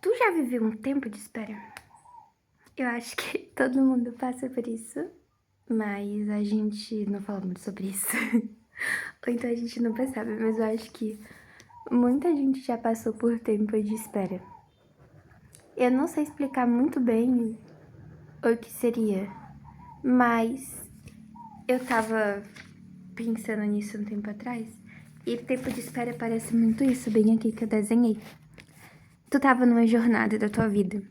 Tu já viveu um tempo de espera? Eu acho que todo mundo passa por isso, mas a gente não fala muito sobre isso. Ou então a gente não percebe, mas eu acho que muita gente já passou por tempo de espera. Eu não sei explicar muito bem o que seria, mas eu tava pensando nisso um tempo atrás, e tempo de espera parece muito isso, bem aqui que eu desenhei. Tu tava numa jornada da tua vida.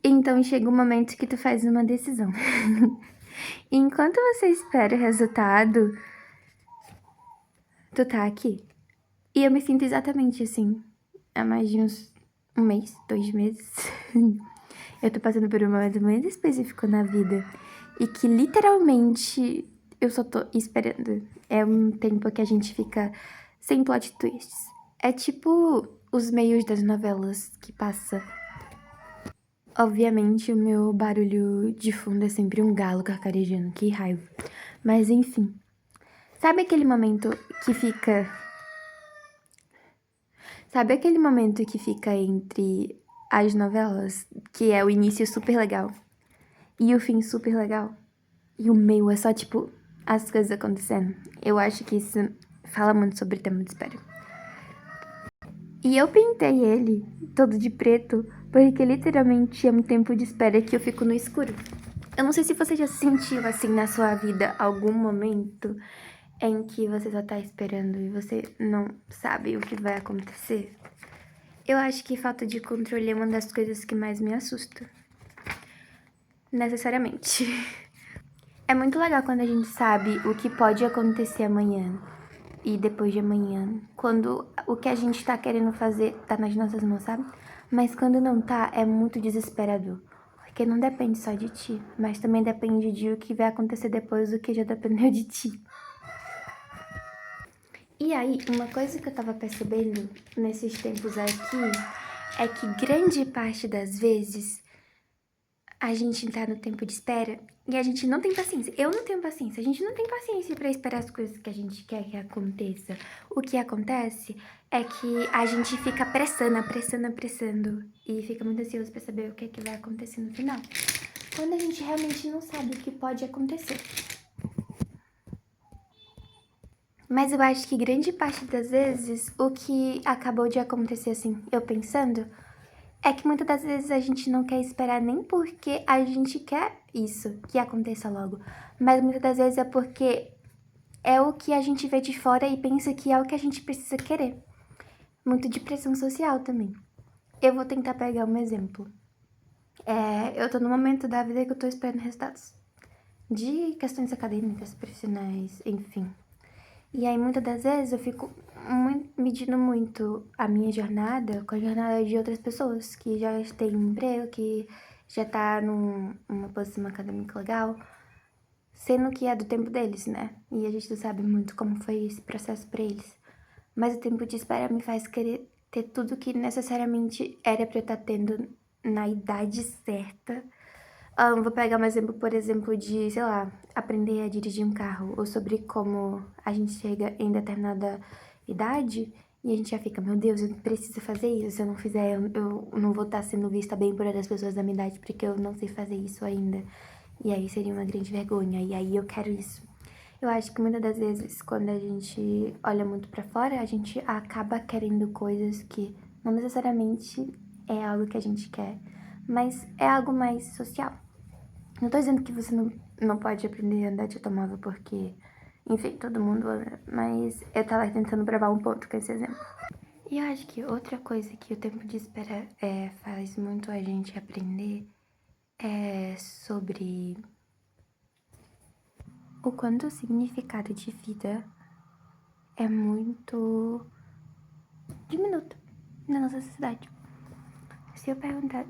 Então chega um momento que tu faz uma decisão. E enquanto você espera o resultado, tu tá aqui. E eu me sinto exatamente assim. Há mais de um mês, 2 meses. Eu tô passando por um momento muito específico na vida. E que literalmente eu só tô esperando. É um tempo que a gente fica sem plot twists. É tipo os meios das novelas que passa. Obviamente, o meu barulho de fundo é sempre um galo carcarejando, que raiva. Mas enfim. Sabe aquele momento que fica. Sabe aquele momento que fica entre as novelas, que é o início super legal e o fim super legal? E o meio é só tipo as coisas acontecendo. Eu acho que isso fala muito sobre o tempo de espera. E eu pintei ele todo de preto, porque literalmente é um tempo de espera que eu fico no escuro. Eu não sei se você já se sentiu assim na sua vida algum momento em que você só tá esperando e você não sabe o que vai acontecer. Eu acho que falta de controle é uma das coisas que mais me assusta. Necessariamente. É muito legal quando a gente sabe o que pode acontecer amanhã e depois de amanhã. Quando o que a gente tá querendo fazer tá nas nossas mãos, sabe? Mas quando não tá, é muito desesperador. Porque não depende só de ti, mas também depende de o que vai acontecer depois do que já dependeu de ti. E aí, uma coisa que eu tava percebendo nesses tempos aqui é que grande parte das vezes a gente tá no tempo de espera e a gente não tem paciência. Eu não tenho paciência. A gente não tem paciência pra esperar as coisas que a gente quer que aconteça. O que acontece é que a gente fica apressando e fica muito ansioso pra saber o que é que vai acontecer no final. Quando a gente realmente não sabe o que pode acontecer. Mas eu acho que grande parte das vezes o que acabou de acontecer, assim, eu pensando, é que muitas das vezes a gente não quer esperar nem porque a gente quer isso, que aconteça logo. Mas muitas das vezes é porque é o que a gente vê de fora e pensa que é o que a gente precisa querer. Muito de pressão social também. Eu vou tentar pegar um exemplo. Eu tô no momento da vida que eu tô esperando resultados. De questões acadêmicas, profissionais, enfim. E aí, muitas das vezes, eu fico medindo muito a minha jornada com a jornada de outras pessoas que já têm um emprego, que já tá numa posição acadêmica legal, sendo que é do tempo deles, né? E a gente não sabe muito como foi esse processo pra eles. Mas o tempo de espera me faz querer ter tudo que necessariamente era pra eu estar tendo na idade certa. Vou pegar um exemplo, por exemplo, de, sei lá, aprender a dirigir um carro, ou sobre como a gente chega em determinada idade e a gente já fica, meu Deus, eu preciso fazer isso, se eu não fizer, eu não vou estar sendo vista bem por outras pessoas da minha idade, porque eu não sei fazer isso ainda. E aí seria uma grande vergonha, e aí eu quero isso. Eu acho que muitas das vezes, quando a gente olha muito pra fora, a gente acaba querendo coisas que não necessariamente é algo que a gente quer, mas é algo mais social. Não tô dizendo que você não pode aprender a andar de automóvel porque, enfim, todo mundo anda, mas eu tava tentando provar um ponto com esse exemplo. E eu acho que outra coisa que o tempo de espera faz muito a gente aprender é sobre o quanto o significado de vida é muito diminuto na nossa sociedade. Se eu perguntar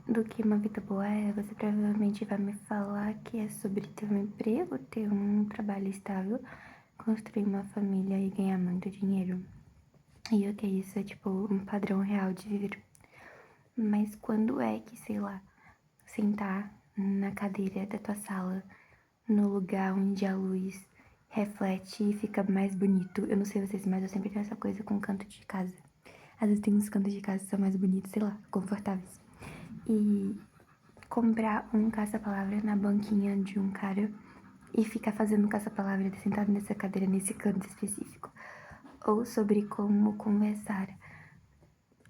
do que uma vida boa é, você provavelmente vai me falar que é sobre ter um emprego, ter um trabalho estável, construir uma família e ganhar muito dinheiro. E ok, isso é tipo um padrão real de viver. Mas quando é que, sei lá, sentar na cadeira da tua sala, no lugar onde a luz reflete e fica mais bonito? Eu não sei vocês, mas eu sempre tenho essa coisa com o canto de casa. Às vezes tem uns cantos de casa que são mais bonitos, sei lá, confortáveis. E comprar um caça-palavra na banquinha de um cara e ficar fazendo caça-palavra sentado nessa cadeira, nesse canto específico. Ou sobre como conversar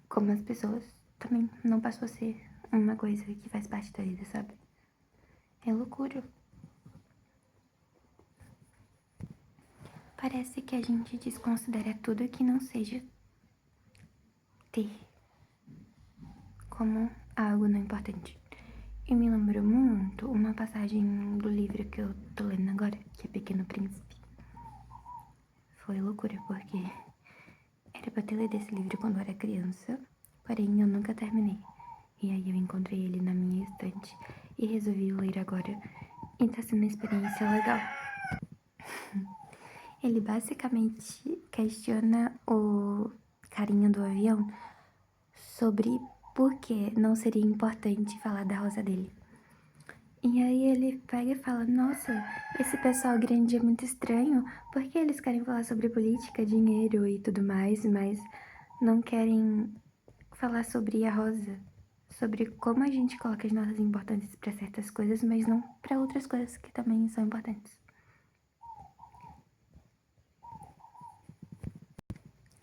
com as pessoas. Também não passou a ser uma coisa que faz parte da vida, sabe? É loucura. Parece que a gente desconsidera tudo que não seja ter como algo não importante. E me lembrou muito uma passagem do livro que eu tô lendo agora, que é Pequeno Príncipe. Foi loucura, porque era pra ter lido esse livro quando eu era criança, porém eu nunca terminei. E aí eu encontrei ele na minha estante e resolvi ler agora. E tá sendo uma experiência legal. Ele basicamente questiona o carinha do avião sobre por que não seria importante falar da rosa dele. E aí ele pega e fala, nossa, esse pessoal grande é muito estranho, porque eles querem falar sobre política, dinheiro e tudo mais, mas não querem falar sobre a rosa, sobre como a gente coloca as nossas importâncias para certas coisas, mas não para outras coisas que também são importantes.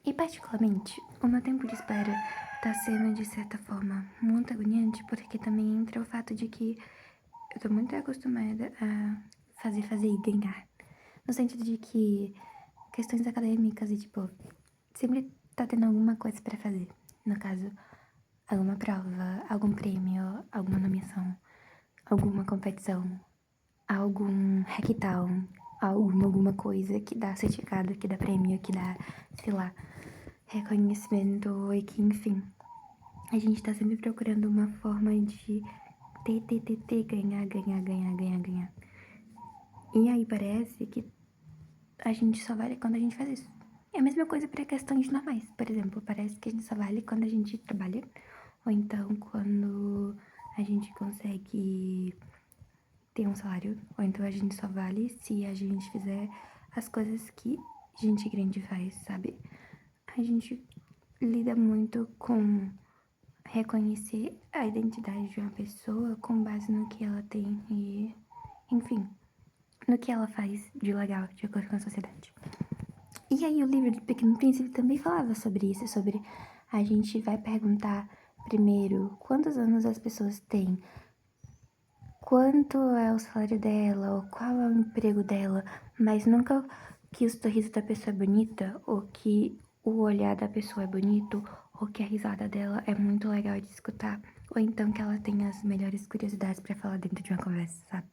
E particularmente, o meu tempo de espera tá sendo, de certa forma, muito agoniante, porque também entra o fato de que eu tô muito acostumada a fazer e ganhar. No sentido de que questões acadêmicas e, tipo, sempre tá tendo alguma coisa pra fazer. No caso, alguma prova, algum prêmio, alguma nomeação, alguma competição, algum hackathon, alguma coisa que dá certificado, que dá prêmio, que dá, sei lá, reconhecimento e que, enfim, a gente tá sempre procurando uma forma de ganhar. E aí parece que a gente só vale quando a gente faz isso. É a mesma coisa para questões normais. Por exemplo, parece que a gente só vale quando a gente trabalha, ou então quando a gente consegue ter um salário, ou então a gente só vale se a gente fizer as coisas que gente grande faz, sabe? A gente lida muito com reconhecer a identidade de uma pessoa com base no que ela tem e, enfim, no que ela faz de legal, de acordo com a sociedade. E aí o livro do Pequeno Príncipe também falava sobre isso, sobre a gente vai perguntar primeiro quantos anos as pessoas têm, quanto é o salário dela, ou qual é o emprego dela, mas nunca que o sorriso da pessoa é bonita, ou que o olhar da pessoa é bonito, ou que a risada dela é muito legal de escutar, ou então que ela tem as melhores curiosidades pra falar dentro de uma conversa, sabe?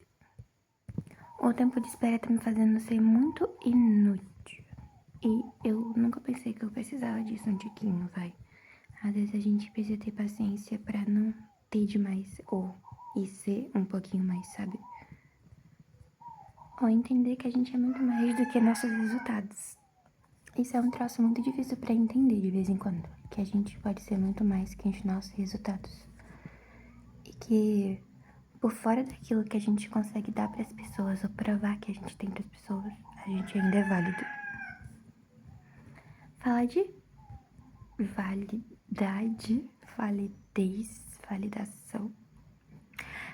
O tempo de espera tá me fazendo ser muito inútil. E eu nunca pensei que eu precisava disso um tiquinho, vai. Às vezes a gente precisa ter paciência pra não ter demais, ou e ser um pouquinho mais, sabe? Ou entender que a gente é muito mais do que nossos resultados. Isso é um troço muito difícil pra entender de vez em quando. Que a gente pode ser muito mais que os nossos resultados. E que por fora daquilo que a gente consegue dar pras pessoas, ou provar que a gente tem pras pessoas, a gente ainda é válido. Falar de validade, validez, validação.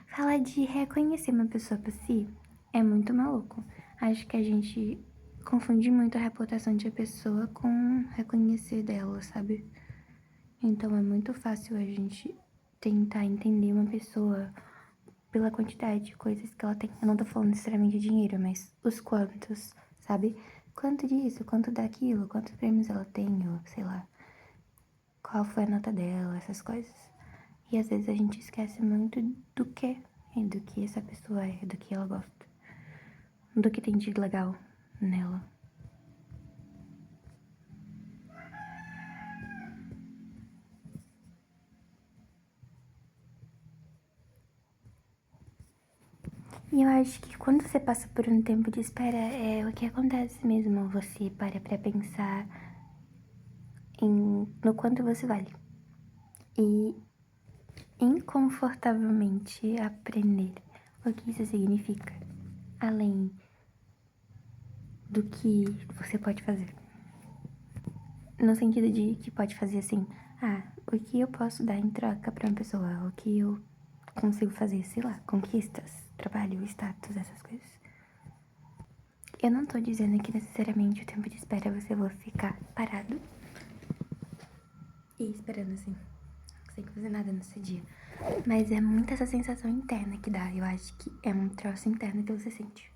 Falar de reconhecer uma pessoa por si é muito maluco. Acho que a gente confunde muito a reputação de uma pessoa com reconhecer dela, sabe? Então é muito fácil a gente tentar entender uma pessoa pela quantidade de coisas que ela tem. Eu não tô falando necessariamente de dinheiro, mas os quantos, sabe? Quanto disso, quanto daquilo, quantos prêmios ela tem, ou sei lá. Qual foi a nota dela, essas coisas. E às vezes a gente esquece muito do que e do que essa pessoa é, do que ela gosta, do que tem de legal nela. E eu acho que quando você passa por um tempo de espera, é o que acontece mesmo. Você para pra pensar no quanto você vale. E inconfortavelmente aprender o que isso significa, além do que você pode fazer. no sentido de que pode fazer assim, o que eu posso dar em troca pra uma pessoa, o que eu consigo fazer, sei lá, conquistas, trabalho, status, essas coisas. Eu não tô dizendo que necessariamente o tempo de espera você vai ficar parado e esperando assim, sem fazer nada nesse dia. Mas é muito essa sensação interna que dá, eu acho que é um troço interno que você sente.